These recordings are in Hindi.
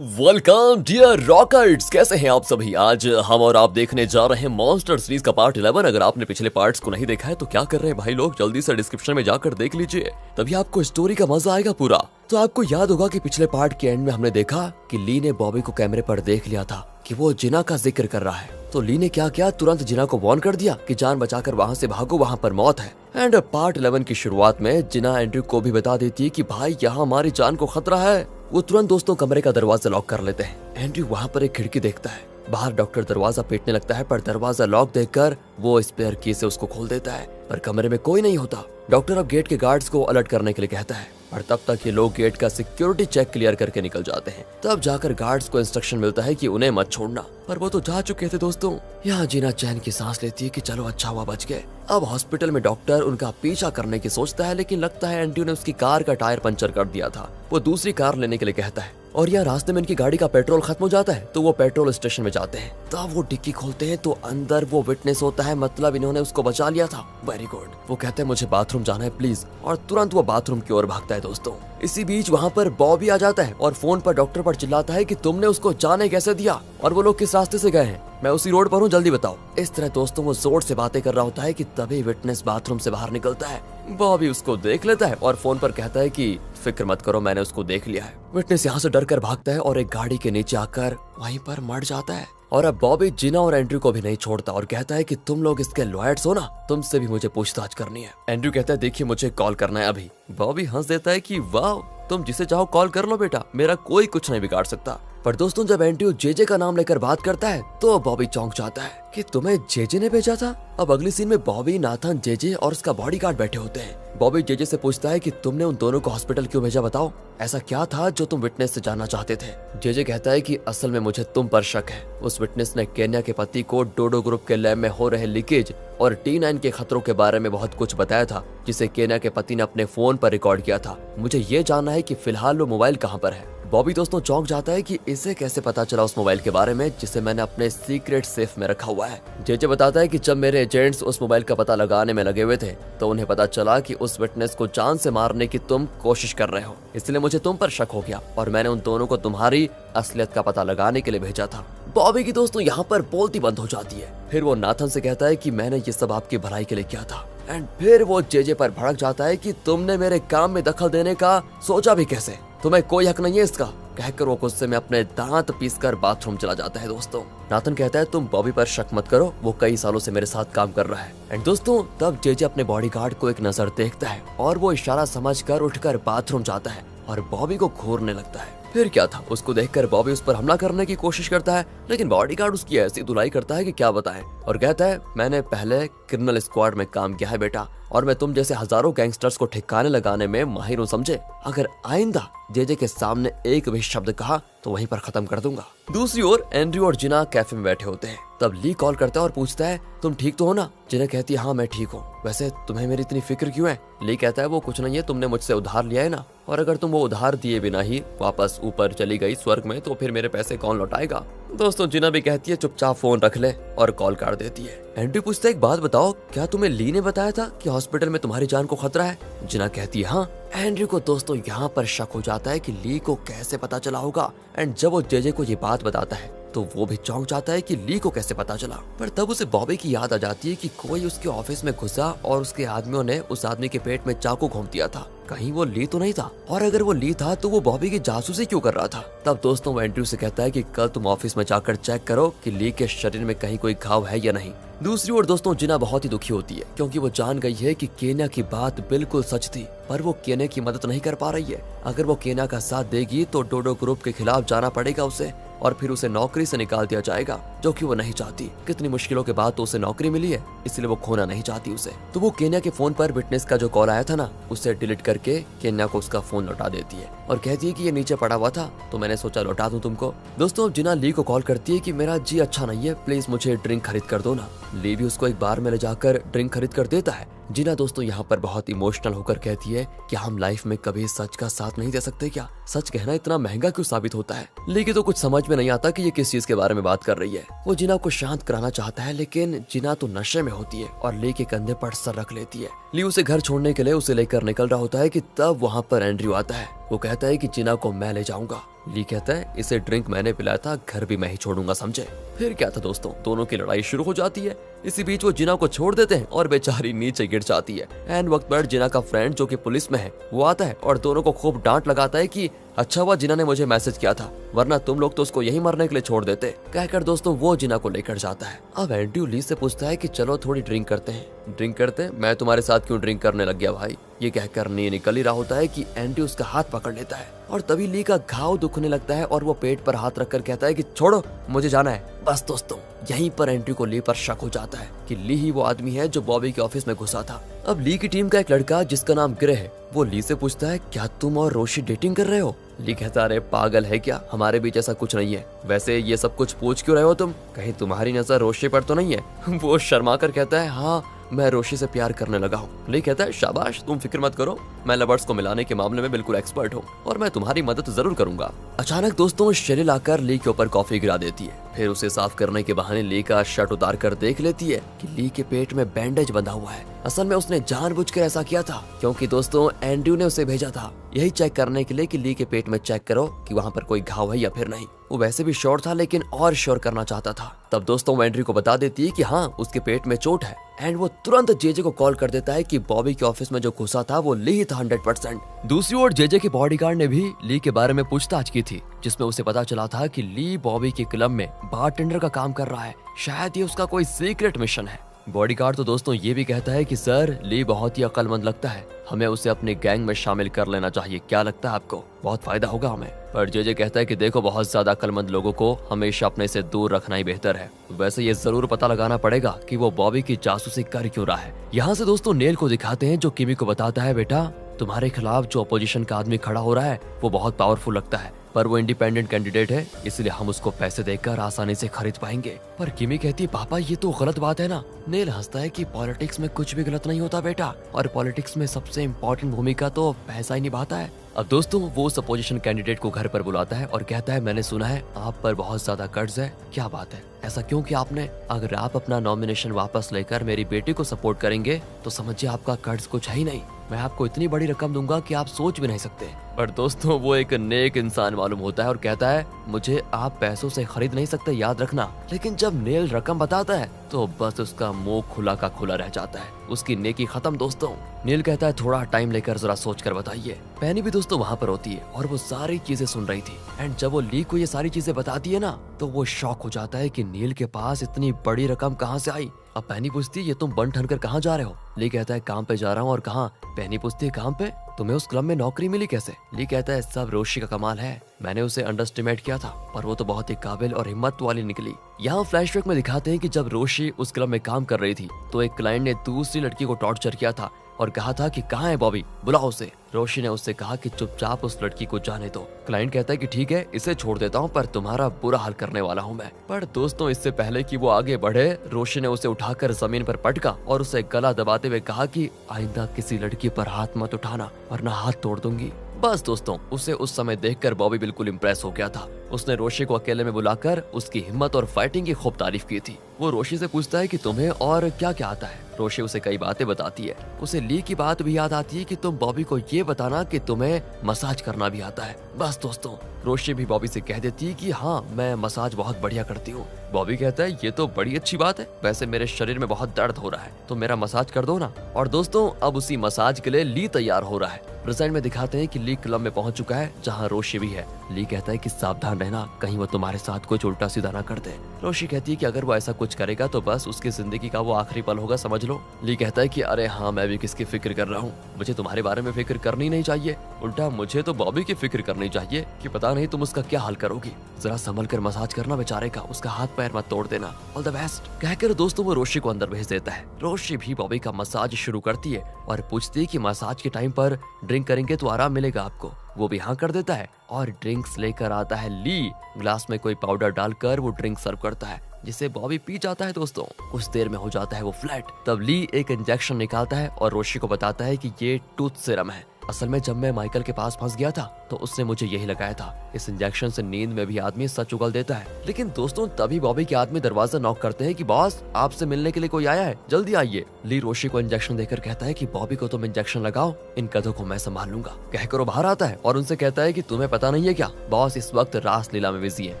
वेलकम डियर रॉकर्ट्स, कैसे हैं आप सभी। आज हम और आप देखने जा रहे हैं मॉन्स्टर सीरीज का पार्ट 11। अगर आपने पिछले पार्ट्स को नहीं देखा है तो क्या कर रहे हैं भाई लोग, जल्दी से डिस्क्रिप्शन में जाकर देख लीजिए, तभी आपको स्टोरी का मजा आएगा पूरा। तो आपको याद होगा कि पिछले पार्ट के एंड में हमने देखा कि ली ने बॉबी को कैमरे पर देख लिया था कि वो जिना का जिक्र कर रहा है। तो ली ने क्या किया, तुरंत जिना को वार्न कर दिया कि जान बचाकर वहाँ से भागो, वहाँ पर मौत है। एंड पार्ट 11 की शुरुआत में जिना एंड्रयू को भी बता देती है कि भाई यहाँ हमारी जान को खतरा है। वो तुरंत दोस्तों कमरे का दरवाजा लॉक कर लेते हैं। एंड्रयू वहाँ पर एक खिड़की देखता है, बाहर डॉक्टर दरवाजा पीटने लगता है, पर दरवाजा लॉक देखकर वो स्पेयर की से उसको खोल देता है, पर कमरे में कोई नहीं होता। डॉक्टर अब गेट के गार्ड्स को अलर्ट करने के लिए कहता है, और तब तक ये लोग गेट का सिक्योरिटी चेक क्लियर करके निकल जाते हैं। तब जाकर गार्ड्स को इंस्ट्रक्शन मिलता है कि उन्हें मत छोड़ना, पर वो तो जा चुके थे दोस्तों। यहाँ जीना चैन की सांस लेती है कि चलो अच्छा हुआ बच गए। अब हॉस्पिटल में डॉक्टर उनका पीछा करने की सोचता है, लेकिन लगता है एंड्रयू ने उसकी कार का टायर पंचर कर दिया था। वो दूसरी कार लेने के लिए कहता है, और यहाँ रास्ते में इनकी गाड़ी का पेट्रोल खत्म हो जाता है, तो वो पेट्रोल स्टेशन में जाते हैं। तब वो डिक्की खोलते हैं तो अंदर वो विटनेस होता है, मतलब इन्होंने उसको बचा लिया था। Very good. वो कहते हैं मुझे बाथरूम जाना है प्लीज, और तुरंत वो बाथरूम की ओर भागता है दोस्तों। इसी बीच वहाँ पर बॉबी आ जाता है और फोन पर डॉक्टर पर चिल्लाता है कि तुमने उसको जाने कैसे दिया, और वो लोग किस रास्ते से गए हैं, मैं उसी रोड पर हूँ, जल्दी बताओ। इस तरह दोस्तों वो जोर से बातें कर रहा होता है कि तभी विटनेस बाथरूम से बाहर निकलता है। बॉबी उसको देख लेता है और फोन पर कहता है कि फिक्र मत करो, मैंने उसको देख लिया है। विटनेस यहाँ से डर कर भागता है और एक गाड़ी के नीचे आकर वहीं पर मर जाता है। और अब बॉबी जिना और एंड्रयू को भी नहीं छोड़ता और कहता है कि तुम लोग इसके लॉयर्स हो ना, तुमसे भी मुझे पूछताछ करनी है। एंड्रयू कहता है देखिए मुझे कॉल करना है अभी। बॉबी हंस देता है कि वाह, तुम जिसे चाहो कॉल कर लो बेटा, मेरा कोई कुछ नहीं बिगाड़ सकता। पर दोस्तों जब एंड्रयू जेजे का नाम लेकर बात करता है तो बॉबी चौंक जाता है कि तुम्हें जेजे ने भेजा था। अब अगली सीन में बॉबी, नाथन, जेजे और उसका बॉडीगार्ड बैठे होते हैं। बॉबी जेजे से पूछता है कि तुमने उन दोनों को हॉस्पिटल क्यों भेजा, बताओ ऐसा क्या था जो तुम विटनेस से जानना चाहते थे। जेजे कहता है कि असल में मुझे तुम पर शक है। उस विटनेस ने केन्या के पति को डोडो ग्रुप के लैब में हो रहे लीकेज और T9 के खतरों के बारे में बहुत कुछ बताया था, जिसे केन्या के पति ने अपने फोन पर रिकॉर्ड किया था। मुझे ये जानना है कि फिलहाल वो मोबाइल कहाँ पर है। बॉबी दोस्तों चौंक जाता है कि इसे कैसे पता चला उस मोबाइल के बारे में जिसे मैंने अपने सीक्रेट सेफ में रखा हुआ है। जेजे बताता है कि जब मेरे एजेंट्स उस मोबाइल का पता लगाने में लगे हुए थे तो उन्हें पता चला कि उस विटनेस को जान से मारने की तुम कोशिश कर रहे हो, इसलिए मुझे तुम पर शक हो गया और मैंने उन दोनों को तुम्हारी असलियत का पता लगाने के लिए भेजा था। बॉबी की दोस्तों यहाँ पर बोलती बंद हो जाती है। फिर वो नाथन से कहता है कि मैंने ये सब आपकी भलाई के लिए किया था। एंड फिर वो जेजे पर भड़क जाता है कि तुमने मेरे काम में दखल देने का सोचा भी कैसे, तुम्हें कोई हक नहीं है इसका। कहकर वो गुस्से में अपने दांत पीसकर बाथरूम चला जाता है दोस्तों। नाथन कहता है तुम बॉबी पर शक मत करो, वो कई सालों से मेरे साथ काम कर रहा है। एंड दोस्तों तब जेजे अपने बॉडीगार्ड को एक नजर देखता है और वो इशारा समझकर उठकर बाथरूम जाता है और बॉबी को घूरने लगता है। फिर क्या था, उसको देखकर बॉबी उस पर हमला करने की कोशिश करता है, लेकिन बॉडीगार्ड उसकी ऐसी धुलाई करता है कि क्या बताएं, और कहता है मैंने पहले क्रिमिनल स्क्वाड में काम किया है बेटा, और मैं तुम जैसे हजारों गैंगस्टर्स को ठिकाने लगाने में माहिर हूँ समझे। अगर आइंदा जेजे के सामने एक भी शब्द कहा तो वहीं पर खत्म कर दूंगा। दूसरी ओर एंड्रयू और जिना कैफे में बैठे होते हैं। तब ली कॉल करता है और पूछता है तुम ठीक तो हो ना। जिना कहती है हाँ मैं ठीक हूँ, वैसे तुम्हें मेरी इतनी फिक्र क्यों है। ली कहता है वो कुछ नहीं है, तुमने मुझसे उधार लिया है ना, और अगर तुम वो उधार दिए बिना ही वापस ऊपर चली गई स्वर्ग में तो फिर मेरे पैसे कौन लौटाएगा। दोस्तों जिना भी कहती है चुपचाप फोन रख ले, और कॉल काट देती है। एंड्रयू पूछता है एक बात बताओ, क्या तुम्हें ली ने बताया था कि हॉस्पिटल में तुम्हारी जान को खतरा है। जिना कहती है हाँ। एंड्रयू को दोस्तों यहाँ पर शक हो जाता है कि ली को कैसे पता चला होगा। एंड जब वो जेजे को ये बात बताता है तो वो भी चौंक जाता है कि ली को कैसे पता चला। पर तब उसे बॉबी की याद आ जाती है कि कोई उसके ऑफिस में घुसा और उसके आदमियों ने उस आदमी के पेट में चाकू घोंप दिया था। कहीं वो ली तो नहीं था, और अगर वो ली था तो वो बॉबी की जासूसी क्यों कर रहा था। तब दोस्तों वो एंड्रयू से कहता है कि कल तुम ऑफिस में जाकर चेक करो कि ली के शरीर में कहीं कोई घाव है या नहीं। दूसरी ओर दोस्तों जिना बहुत ही दुखी होती है क्योंकि वो जान गई है कि केन्या की बात बिल्कुल सच थी, पर वो केन्या की मदद नहीं कर पा रही है। अगर वो केन्या का साथ देगी तो डोडो ग्रुप के खिलाफ जाना पड़ेगा उसे, और फिर उसे नौकरी से निकाल दिया जाएगा, जो कि वो नहीं चाहती। कितनी मुश्किलों के बाद तो उसे नौकरी मिली है, इसलिए वो खोना नहीं चाहती उसे। तो वो केन्या के फोन पर विटनेस का जो कॉल आया था ना, उसे डिलीट करके केन्या को उसका फोन लौटा देती है और कहती है कि ये नीचे पड़ा हुआ था तो मैंने सोचा लौटा दूं तुमको। दोस्तों जिना ली को कॉल करती है कि मेरा जी अच्छा नहीं है, प्लीज मुझे ड्रिंक खरीद कर दो ना। ली भी उसको एक बार में ले जाकर ड्रिंक खरीद कर देता है। जिना दोस्तों यहाँ पर बहुत इमोशनल होकर कहती है कि हम लाइफ में कभी सच का साथ नहीं दे सकते क्या, सच कहना इतना महंगा क्यों साबित होता है। लेकिन तो कुछ समझ में नहीं आता कि ये किस चीज के बारे में बात कर रही है। वो जिना को शांत कराना चाहता है, लेकिन जिना तो नशे में होती है और ली के कंधे पर सर रख लेती है। ली उसे घर छोड़ने के लिए उसे लेकर निकल रहा होता है कि तब वहाँ पर एंड्रयू आता है। वो कहता है कि जिना को मैं ले जाऊंगा। ली कहता है इसे ड्रिंक मैंने पिलाया था, घर भी मैं ही छोड़ूंगा, समझे। फिर क्या था दोस्तों, दोनों की लड़ाई शुरू हो जाती है। इसी बीच वो जिना को छोड़ देते हैं और बेचारी नीचे गिर जाती है। एंड वक्त पर जिना का फ्रेंड जो कि पुलिस में है वो आता है और दोनों को खूब डांट लगाता है कि अच्छा हुआ जिना ने मुझे मैसेज किया था, वरना तुम लोग तो उसको यही मरने के लिए छोड़ देते। कहकर दोस्तों वो जिना को लेकर जाता है। अब एंड्रयू ली से पूछता है कि चलो थोड़ी ड्रिंक करते हैं। ड्रिंक करते हैं? मैं तुम्हारे साथ क्यों ड्रिंक करने लग गया भाई। ये कहकर नी निकल ही रहा होता है कि एंड्रयू उसका हाथ पकड़ लेता है और तभी ली का घाव दुखने लगता है और वो पेट पर हाथ रखकर कहता है कि छोड़ो, मुझे जाना है। बस दोस्तों यहीं पर एंड्रयू को ली पर शक हो जाता है कि ली ही वो आदमी है जो बॉबी के ऑफिस में घुसा था। अब ली की टीम का एक लड़का जिसका नाम ग्रे है वो ली से पूछता है क्या तुम और रोशी डेटिंग कर रहे हो। ली कहता अरे पागल है क्या, हमारे बीच ऐसा कुछ नहीं है। वैसे ये सब कुछ पूछ क्यों रहे हो तुम, कहीं तुम्हारी नजर रोशी पर तो नहीं है। वो शर्मा कर कहता है हाँ मैं रोशी से प्यार करने लगा हूँ। ली कहता है शाबाश, तुम फिक्र मत करो, मैं लवर्स को मिलाने के मामले में बिल्कुल एक्सपर्ट हूँ और मैं तुम्हारी मदद जरूर करूंगा। अचानक दोस्तों शेरिल आकर ली के ऊपर कॉफी गिरा देती है। फिर उसे साफ करने के बहाने ली का शर्ट उतार कर देख लेती है कि ली के पेट में बैंडेज बंधा हुआ है। असल में उसने जानबूझकर ऐसा किया था क्योंकि दोस्तों एंड्रयू ने उसे भेजा था यही चेक करने के लिए कि ली के पेट में चेक करो कि वहाँ पर कोई घाव है या फिर नहीं। वो वैसे भी श्योर था लेकिन और श्योर करना चाहता था। तब दोस्तों वो एंड्रयू को बता देती है कि हाँ उसके पेट में चोट है। एंड वो तुरंत जेजे को कॉल कर देता है कि बॉबी के ऑफिस में जो घुसा था वो ली ही था 100%। दूसरी ओर जेजे के बॉडीगार्ड ने भी ली के बारे में पूछताछ की थी जिसमें उसे पता चला था कि ली बॉबी के क्लब में बारटेंडर का काम कर रहा है, शायद ये उसका कोई सीक्रेट मिशन है। बॉडीगार्ड तो दोस्तों ये भी कहता है कि सर ली बहुत ही अक्लमंद लगता है, हमें उसे अपने गैंग में शामिल कर लेना चाहिए, क्या लगता है आपको, बहुत फायदा होगा हमें। पर जेजे कहता है कि देखो बहुत ज्यादा अक्लमंद लोगों को हमेशा अपने से दूर रखना ही बेहतर है। वैसे ये जरूर पता लगाना पड़ेगा कि वो बॉबी की जासूसी कर क्यों रहा है। यहाँ से दोस्तों नेल को दिखाते हैं जो किमी को बताता है बेटा तुम्हारे खिलाफ जो अपोजिशन का आदमी खड़ा हो रहा है वो बहुत पावरफुल लगता है, पर वो इंडिपेंडेंट कैंडिडेट है इसलिए हम उसको पैसे देकर आसानी से खरीद पाएंगे। पर किमी कहती है पापा ये तो गलत बात है ना। नेल हंसता है कि पॉलिटिक्स में कुछ भी गलत नहीं होता बेटा, और पॉलिटिक्स में सबसे इम्पोर्टेंट भूमिका तो पैसा ही निभाता है। अब दोस्तों वो उस अपोजिशन कैंडिडेट को घर पर बुलाता है और कहता है मैंने सुना है आप पर बहुत ज्यादा कर्ज है, क्या बात है, ऐसा क्यों किया आपने? अगर आप अपना नॉमिनेशन वापस लेकर मेरी बेटी को सपोर्ट करेंगे तो समझिए आपका कर्ज कुछ है ही नहीं, मैं आपको इतनी बड़ी रकम दूंगा कि आप सोच भी नहीं सकते। पर दोस्तों वो एक नेक इंसान मालूम होता है और कहता है मुझे आप पैसों से खरीद नहीं सकते, याद रखना। लेकिन जब नेल रकम बताता है तो बस उसका मुंह खुला का खुला रह जाता है, उसकी नेकी खत्म। दोस्तों नेल कहता है थोड़ा टाइम लेकर जरा सोच कर बताइए। पैनी भी दोस्तों वहाँ पर होती है और वो सारी चीजें सुन रही थी। एंड जब वो ली को ये सारी चीजें बताती है ना तो वो शॉक हो जाता है कि नील के पास इतनी बड़ी रकम कहाँ से आई। अब पैनी पूछती है ये तुम बन ठन कर कहाँ जा रहे हो? ली कहता है काम पे जा रहा हूँ। और कहाँ? पैनी पूछती है काम पे? तुम्हें उस क्लब में नौकरी मिली कैसे? ली कहता है सब रोशी का कमाल है, मैंने उसे अंडरस्टिमेट किया था पर वो तो बहुत ही काबिल और हिम्मत वाली निकली। यहाँ फ्लैशबैक में दिखाते हैं कि जब रोशी उस क्लब में काम कर रही थी तो एक क्लाइंट ने दूसरी लड़की को टॉर्चर किया था और कहा था कि कहाँ है बॉबी, बुलाओ उसे। रोशी ने उससे कहा कि चुपचाप उस लड़की को जाने दो। क्लाइंट कहता है कि ठीक है इसे छोड़ देता हूँ पर तुम्हारा बुरा हाल करने वाला हूँ मैं। पर दोस्तों इससे पहले कि वो आगे बढ़े रोशी ने उसे उठाकर जमीन पर पटका और उसे गला दबाते हुए कहा कि आइंदा किसी लड़की पर हाथ मत उठाना वरना हाथ तोड़ दूंगी। बस दोस्तों उसे उस समय देखकर बॉबी बिल्कुल इम्प्रेस हो गया था। उसने रोशी को अकेले में बुलाकर उसकी हिम्मत और फाइटिंग की खूब तारीफ की थी। वो रोशी से पूछता है कि तुम्हें और क्या क्या आता है। रोशी उसे कई बातें बताती है। उसे ली की बात भी याद आती है कि तुम बॉबी को ये बताना कि तुम्हें मसाज करना भी आता है। बस दोस्तों रोशी भी बॉबी से कह देती है कि हाँ मैं मसाज बहुत बढ़िया करती हूँ। बॉबी कहता है ये तो बड़ी अच्छी बात है, वैसे मेरे शरीर में बहुत दर्द हो रहा है तो मेरा मसाज कर दो ना। और दोस्तों अब उसी मसाज के लिए ली तैयार हो रहा है। प्रेजेंट में दिखाते हैं कि ली क्लब में पहुंच चुका है जहां रोशी भी है। ली कहता है कि सावधान रहना कहीं वो तुम्हारे साथ कुछ उल्टा सीधा ना कर दे। रोशी कहती है कि अगर वो ऐसा कुछ करेगा तो बस उसकी जिंदगी का वो आखिरी पल होगा, समझ लो। ली कहता है कि अरे हाँ मैं भी किसकी फिक्र कर रहा हूँ, मुझे तुम्हारे बारे में फिक्र करनी नहीं चाहिए, उल्टा मुझे तो बॉबी की फिक्र करनी चाहिए कि पता नहीं तुम उसका क्या हाल करोगी। जरा संभल कर मसाज करना बेचारे का, उसका हाथ पैर मत तोड़ देना, ऑल द बेस्ट कहकर दोस्तों वो रोशी को अंदर भेज देता है। रोशी भी बॉबी का मसाज शुरू करती है और पूछती है कि मसाज के टाइम पर ड्रिंक करेंगे तो आराम मिलेगा आपको। वो भी हाँ कर देता है और ड्रिंक्स लेकर आता है ली। ग्लास में कोई पाउडर डालकर वो ड्रिंक सर्व करता है जिसे बॉबी पी जाता है। दोस्तों कुछ देर में हो जाता है वो फ्लैट। तब ली एक इंजेक्शन निकालता है और रोशी को बताता है कि ये टूथ सिरम है, असल में जब मैं माइकल के पास फंस गया था तो उसने मुझे यही लगाया था। इस इंजेक्शन से नींद में भी आदमी सच उगल देता है। लेकिन दोस्तों तभी बॉबी के आदमी दरवाजा नॉक करते हैं कि बॉस आपसे मिलने के लिए कोई आया है, जल्दी आइए। ली रोशी को इंजेक्शन देकर कहता है कि बॉबी को तुम इंजेक्शन लगाओ, इन गधों को मैं संभाल लूंगा। कहकर वो बाहर आता है और उनसे कहता है कि तुम्हें पता नहीं है क्या, बॉस इस वक्त रासलीला में बिजी है,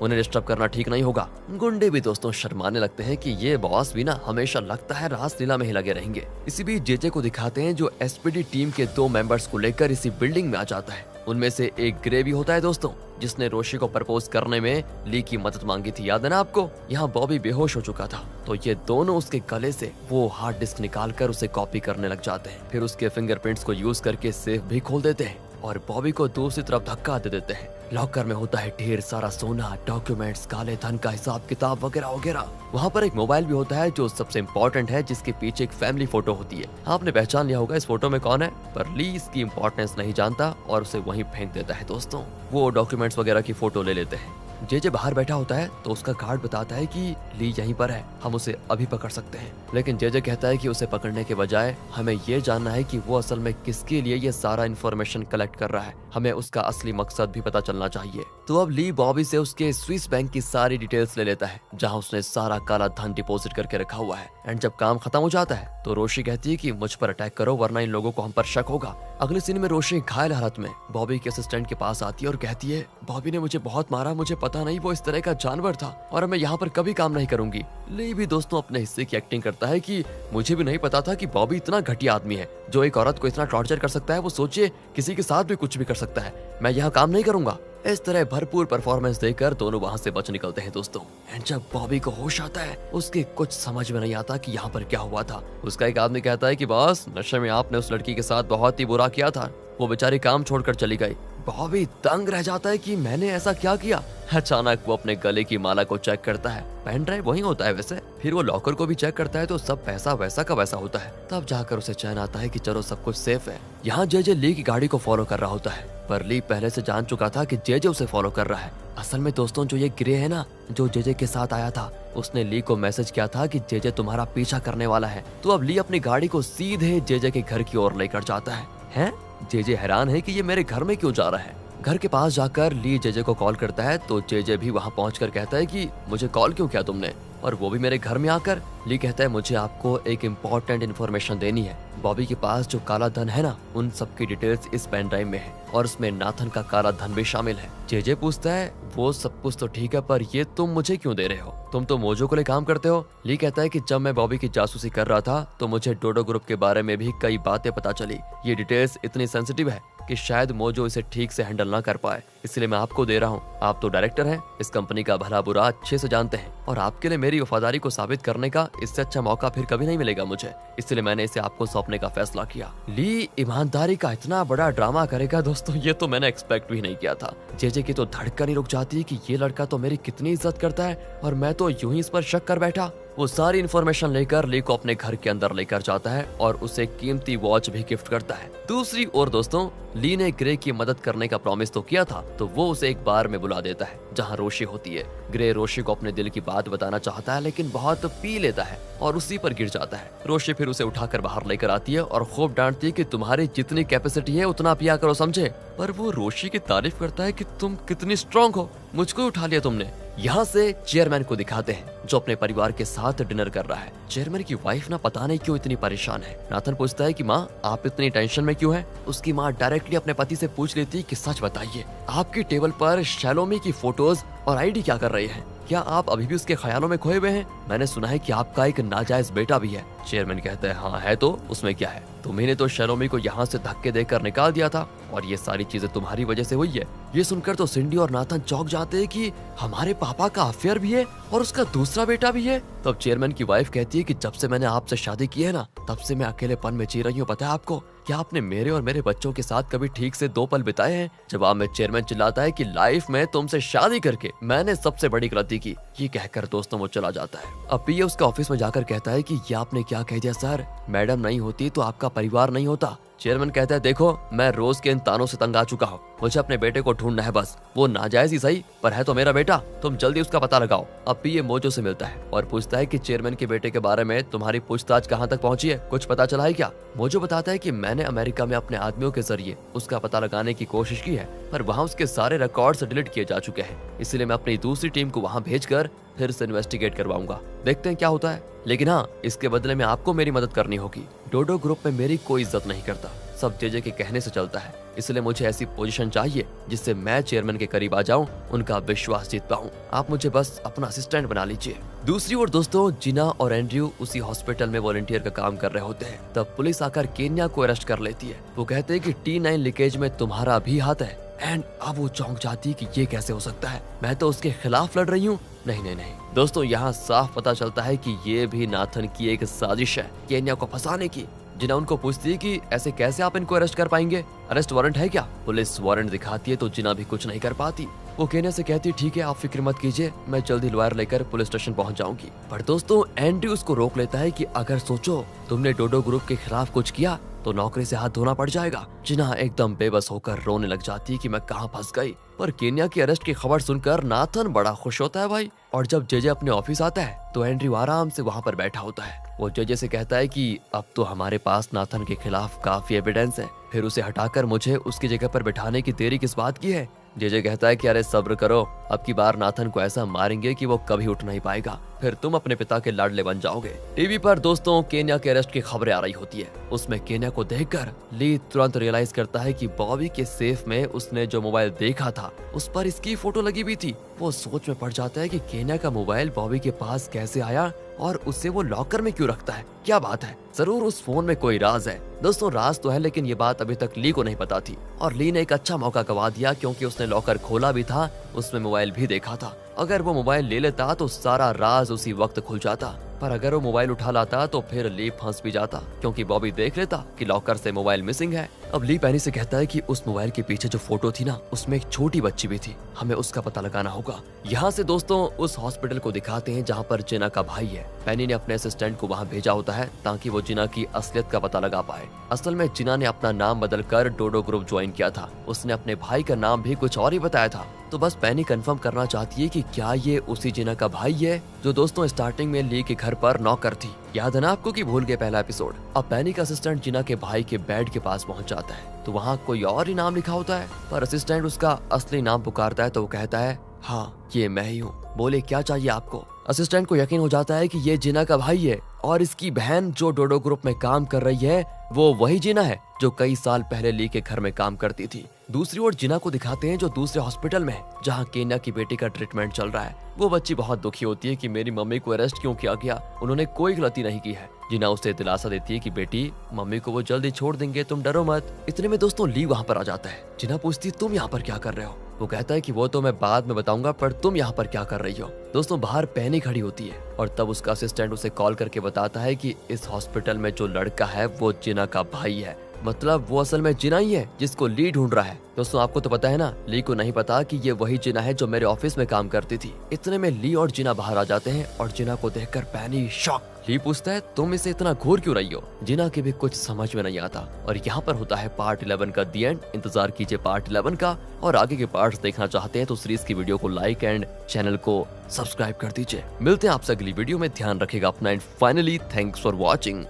उन्हें डिस्टर्ब करना ठीक नहीं होगा। गुंडे भी दोस्तों शर्माने लगते हैं कि ये बॉस भी ना हमेशा लगता है रासलीला में ही लगे रहेंगे। इसी बीच जेजे को दिखाते हैं जो एसपीडी टीम के 2 मेंबर्स को लेकर इसी बिल्डिंग में आ जाता है। उनमें से एक ग्रे भी होता है दोस्तों, जिसने रोशी को प्रपोज करने में ली की मदद मांगी थी, याद है ना आपको। यहाँ बॉबी बेहोश हो चुका था तो ये दोनों उसके गले से वो हार्ड डिस्क निकालकर उसे कॉपी करने लग जाते हैं। फिर उसके फिंगरप्रिंट्स को यूज करके सेफ भी खोल देते हैं और बॉबी को दूसरी तरफ धक्का दे देते हैं। लॉकर में होता है ढेर सारा सोना, डॉक्यूमेंट्स, काले धन का हिसाब किताब वगैरह वगैरह। वहाँ पर एक मोबाइल भी होता है जो सबसे इम्पोर्टेंट है, जिसके पीछे एक फैमिली फोटो होती है। आपने पहचान लिया होगा इस फोटो में कौन है, पर ली इसकी इम्पोर्टेंस नहीं जानता और उसे वहीं फेंक देता है। दोस्तों वो डॉक्यूमेंट्स वगैरह की फोटो ले लेते हैं। जेजे बाहर बैठा होता है तो उसका गार्ड बताता है कि ली यहीं पर है, हम उसे अभी पकड़ सकते हैं। लेकिन जेजे कहता है कि उसे पकड़ने के बजाय हमें ये जानना है कि वो असल में किसके लिए ये सारा इन्फॉर्मेशन कलेक्ट कर रहा है, हमें उसका असली मकसद भी पता चलना चाहिए। तो अब ली बॉबी से उसके स्विस बैंक की सारी डिटेल्स ले लेता है, जहाँ उसने सारा काला धन डिपॉजिट करके रखा हुआ है। एंड जब काम खत्म हो जाता है तो रोशी कहती है कि मुझ पर अटैक करो वरना इन लोगों को हम पर शक होगा। अगले सीन में रोशी घायल हालत में बॉबी के असिस्टेंट के पास आती है और कहती है बॉबी ने मुझे बहुत मारा, मुझे पता नहीं वो इस तरह का जानवर था और मैं यहाँ पर कभी काम नहीं करूंगी। ली भी दोस्तों अपने हिस्से की एक्टिंग करता है कि मुझे भी नहीं पता था कि बॉबी इतना घटिया आदमी है जो एक औरत को इतना टॉर्चर कर सकता है, वो सोचिए किसी के साथ भी कुछ भी कर सकता है, मैं यहाँ काम नहीं करूंगा। इस तरह भरपूर परफॉर्मेंस देकर दोनों वहां से बच निकलते हैं दोस्तों। एंड जब बॉबी को होश आता है उसके कुछ समझ में नहीं आता कि यहाँ पर क्या हुआ था। उसका एक आदमी कहता है कि बॉस नशे में आपने उस लड़की के साथ बहुत ही बुरा किया था, वो बेचारी काम छोड़कर चली गई। बॉबी दंग रह जाता है कि मैंने ऐसा क्या किया। अचानक वो अपने गले की माला को चेक करता है, पेन ड्राइव वहीं होता है वैसे। फिर वो लॉकर को भी चेक करता है तो सब पैसा वैसा का वैसा होता है। तब जाकर उसे चैन आता है कि चलो सब कुछ सेफ है। यहाँ जेजे ली की गाड़ी को फॉलो कर रहा होता है, पर ली पहले से जान चुका था कि जेजे उसे फॉलो कर रहा है। असल में दोस्तों जो ये ग्रे है ना, जो जेजे के साथ आया था, उसने ली को मैसेज किया था कि जेजे तुम्हारा पीछा करने वाला है। तो अब ली अपनी गाड़ी को सीधे जेजे के घर की ओर लेकर जाता है। जेजे हैरान है कि ये मेरे घर में क्यों जा रहा है। घर के पास जाकर ली जेजे को कॉल करता है तो जेजे भी वहां पहुंचकर कहता है कि मुझे कॉल क्यों किया तुमने, और वो भी मेरे घर में आकर। ली कहता है मुझे आपको एक इम्पोर्टेंट इन्फॉर्मेशन देनी है। बॉबी के पास जो काला धन है ना, उन सबकी डिटेल्स इस पेन ड्राइव में है और उसमें नाथन का काला धन भी शामिल है। जेजे पूछता है वो सब कुछ तो ठीक है, पर ये तुम मुझे क्यों दे रहे हो, तुम तो मोजो को लिए काम करते हो। ली कहता है कि जब मैं बॉबी की जासूसी कर रहा था तो मुझे डोडो ग्रुप के बारे में भी कई बातें पता चली। ये डिटेल्स इतनी सेंसिटिव है कि शायद मोजो इसे ठीक से हैंडल ना कर पाए, इसलिए मैं आपको दे रहा हूँ। आप तो डायरेक्टर हैं, इस कंपनी का भला बुरा अच्छे से जानते हैं और आपके लिए मेरी वफादारी को साबित करने का इससे अच्छा मौका फिर कभी नहीं मिलेगा मुझे, इसलिए मैंने इसे आपको सौंपने का फैसला किया। ली ईमानदारी का इतना बड़ा ड्रामा करेगा दोस्तों, ये तो मैंने एक्सपेक्ट भी नहीं किया था। जेजे की तो धड़कन ही रुक जाती है कि ये लड़का तो मेरी कितनी इज्जत करता है और मैं तो यूं ही इस पर शक कर बैठा। वो सारी इन्फॉर्मेशन लेकर ली को अपने घर के अंदर लेकर जाता है और उसे कीमती वॉच भी गिफ्ट करता है। दूसरी ओर दोस्तों ली ने ग्रे की मदद करने का प्रॉमिस तो किया था, तो वो उसे एक बार में बुला देता है जहाँ रोशी होती है। ग्रे रोशी को अपने दिल की बात बताना चाहता है लेकिन बहुत पी लेता है और उसी पर गिर जाता है। रोशी फिर उसे उठाकर बाहर लेकर आती है और खूब डांटती है कि तुम्हारी जितनी कैपेसिटी है उतना पिया करो, समझे। पर वो रोशी की तारीफ करता है कि तुम कितनी स्ट्रांग हो, मुझको उठा लिया तुमने। यहाँ से चेयरमैन को दिखाते हैं जो अपने परिवार के साथ डिनर कर रहा है। चेयरमैन की वाइफ ना पता नहीं क्यों इतनी परेशान है। नाथन पूछता है कि माँ आप इतनी टेंशन में क्यों हैं? उसकी माँ डायरेक्टली अपने पति से पूछ लेती है कि सच बताइए, आपकी टेबल पर शैलोमी की फोटोज और आईडी क्या कर रही है? क्या आप अभी भी उसके ख्यालों में खोए हुए हैं? मैंने सुना है कि आपका एक नाजायज बेटा भी है। चेयरमैन कहता है हाँ है, तो उसमें क्या है, तुम्ही ने तो शैलोमी को यहाँ से धक्के देकर निकाल दिया था और ये सारी चीजें तुम्हारी वजह से हुई है। ये सुनकर तो सिंडी और नाथन चौंक जाते हैं कि हमारे पापा का अफेयर भी है और उसका दूसरा बेटा भी है। तब चेयरमैन की वाइफ कहती है कि जब से मैंने आपसे शादी की है ना, तब से मैं अकेलेपन में जी रही हूँ, पता है आपको? क्या आपने मेरे और मेरे बच्चों के साथ कभी ठीक से 2 पल बिताए हैं? जवाब में चेयरमैन चिल्लाता है कि लाइफ में तुमसे शादी करके मैंने सबसे बड़ी गलती की। ये कहकर दोस्तों वो चला जाता है। अब पीए उसके ऑफिस में जाकर कहता है कि ये आपने क्या कह दिया सर, मैडम नहीं होती तो आपका परिवार नहीं होता। चेयरमैन कहता है देखो मैं रोज के इन तानों से तंग आ चुका हूँ, मुझे अपने बेटे को ढूंढना है बस। वो नाजायज ही सही पर है तो मेरा बेटा, तुम जल्दी उसका पता लगाओ। अब पीए मोजो से मिलता है और पूछता है कि चेयरमैन के बेटे के बारे में तुम्हारी पूछताछ कहाँ तक पहुंची है, कुछ पता चला है क्या? मोजो बताता है कि मैंने अमेरिका में अपने आदमियों के जरिए उसका पता लगाने की कोशिश की है पर वहाँ उसके सारे रिकॉर्ड्स डिलीट किए जा चुके हैं, इसलिए मैं अपनी दूसरी टीम को वहाँ भेजकर फिर से इन्वेस्टिगेट करवाऊंगा, देखते हैं क्या होता है। लेकिन हाँ, इसके बदले में आपको मेरी मदद करनी होगी। डोडो ग्रुप में मेरी कोई इज्जत नहीं करता, सब जेजे के कहने से चलता है, इसलिए मुझे ऐसी पोजीशन चाहिए जिससे मैं चेयरमैन के करीब आ जाऊं, उनका विश्वास जीत पाऊं। आप मुझे बस अपना असिस्टेंट बना लीजिए। दूसरी ओर दोस्तों, जिना और एंड्रयू उसी हॉस्पिटल में वॉलंटियर का काम कर रहे होते हैं। तब पुलिस आकर केन्या को अरेस्ट कर लेती है। वो कहते हैं कि T9 लीकेज में तुम्हारा भी हाथ है। एंड अब वो चौंक जाती है कि ये कैसे हो सकता है, मैं तो उसके खिलाफ लड़ रही हूँ। नहीं नहीं नहीं दोस्तों, यहाँ साफ पता चलता है कि ये भी नाथन की एक साजिश है केन्या को फंसाने की। जिना उनको पूछती है कि ऐसे कैसे आप इनको अरेस्ट कर पाएंगे, अरेस्ट वारंट है क्या? पुलिस वारंट दिखाती है तो जिना भी कुछ नहीं कर पाती। वो केन्या से कहती है ठीक है आप फिक्र मत कीजिए, मैं जल्दी लॉयर लेकर पुलिस स्टेशन पहुंच जाऊंगी। पर दोस्तों एंड्रयू उसको रोक लेता है कि अगर सोचो तुमने डोडो ग्रुप के खिलाफ कुछ किया तो नौकरी से हाथ धोना पड़ जाएगा। जिना एकदम बेबस होकर रोने लग जाती है कि मैं कहाँ फंस गई। पर केन्या की अरेस्ट की खबर सुनकर नाथन बड़ा खुश होता है भाई। और जब जेजे अपने ऑफिस आता है तो एंड्रयू आराम से वहाँ पर बैठा होता है। वो जेजे से कहता है कि अब तो हमारे पास नाथन के खिलाफ काफी एविडेंस है, फिर उसे हटाकर मुझे उसकी जगह पर बैठाने की देरी किस बात की है? जेजे कहता है कि अरे सब्र करो, अब की बार नाथन को ऐसा मारेंगे कि वो कभी उठ नहीं पाएगा, फिर तुम अपने पिता के लाडले बन जाओगे। टीवी पर दोस्तों केन्या के अरेस्ट की खबरें आ रही होती है। उसमें केन्या को देखकर ली तुरंत रियलाइज करता है कि बॉबी के सेफ में उसने जो मोबाइल देखा था उस पर इसकी फोटो लगी हुई थी। वो सोच में पड़ जाता है कि केन्या का मोबाइल बॉबी के पास कैसे आया और उसे वो लॉकर में क्यों रखता है, क्या बात है, जरूर उस फोन में कोई राज है। दोस्तों राज तो है लेकिन ये बात अभी तक ली को नहीं पता थी और ली ने एक अच्छा मौका गवा दिया क्योंकि उसने लॉकर खोला भी था, उसमें मोबाइल भी देखा था। अगर वो मोबाइल ले लेता तो सारा राज उसी वक्त खुल जाता, पर अगर वो मोबाइल उठा लाता तो फिर ली फंस भी जाता क्योंकि बॉबी देख लेता कि लॉकर से मोबाइल मिसिंग है। अब ली पैनी से कहता है कि उस मोबाइल के पीछे जो फोटो थी ना उसमें एक छोटी बच्ची भी थी, हमें उसका पता लगाना होगा। यहाँ से दोस्तों उस हॉस्पिटल को दिखाते हैं जहाँ पर जिना का भाई है। पैनी ने अपने असिस्टेंट को वहाँ भेजा होता है ताकि वो जिना की असलियत का पता लगा पाए। असल में जिना ने अपना नाम बदलकर डोडो ग्रुप ज्वाइन किया था, उसने अपने भाई का नाम भी कुछ और ही बताया था। तो बस पैनी कंफर्म करना चाहती है कि क्या ये उसी जिना का भाई है जो दोस्तों स्टार्टिंग में ली के घर पर नौकर थी। याद है ना आपको कि भूल गए पहला एपिसोड। अब पैनी का असिस्टेंट जिना के भाई के बेड के पास पहुंच जाता है तो वहाँ कोई और ही नाम लिखा होता है, पर असिस्टेंट उसका असली नाम पुकारता है तो वो कहता है हाँ ये मैं ही हूँ, बोले क्या चाहिए आपको। असिस्टेंट को यकीन हो जाता है कि ये जिना का भाई है और इसकी बहन जो डोडो ग्रुप में काम कर रही है वो वही जिना है जो कई साल पहले ली के घर में काम करती थी। दूसरी ओर जिना को दिखाते हैं जो दूसरे हॉस्पिटल में है जहाँ केन्या की बेटी का ट्रीटमेंट चल रहा है। वो बच्ची बहुत दुखी होती है कि मेरी मम्मी को अरेस्ट क्यों किया गया, उन्होंने कोई गलती नहीं की है। जिना उसे दिलासा देती है कि बेटी मम्मी को वो जल्दी छोड़ देंगे, तुम डरो मत। इतने में दोस्तों ली वहाँ पर आ जाता है। जिना पूछती है तुम यहाँ पर क्या कर रहे हो? वो कहता है कि वो तो मैं बाद में बताऊंगा, पर तुम यहाँ पर क्या कर रही हो? दोस्तों बाहर पैनी खड़ी होती है और तब उसका असिस्टेंट उसे कॉल करके बताता है कि इस हॉस्पिटल में जो लड़का है वो जिना का भाई है, मतलब वो असल में जिना ही है जिसको ली ढूंढ रहा है। दोस्तों आपको तो पता है ना, ली को नहीं पता कि ये वही जिना है जो मेरे ऑफिस में काम करती थी। इतने में ली और जिना बाहर आ जाते हैं और जिना को देखकर पैनी शॉक। ली पूछता है तुम इसे इतना घूर क्यों रही हो? जिना के भी कुछ समझ में नहीं आता। और यहाँ पर होता है पार्ट 11 का दी एंड। इंतजार कीजिए पार्ट 11 का, और आगे के पार्ट्स देखना चाहते हैं तो सीरीज की वीडियो को लाइक एंड चैनल को सब्सक्राइब कर दीजिए। मिलते हैं आपसे अगली वीडियो में, ध्यान रखेगा अपना and finally thanks for watching.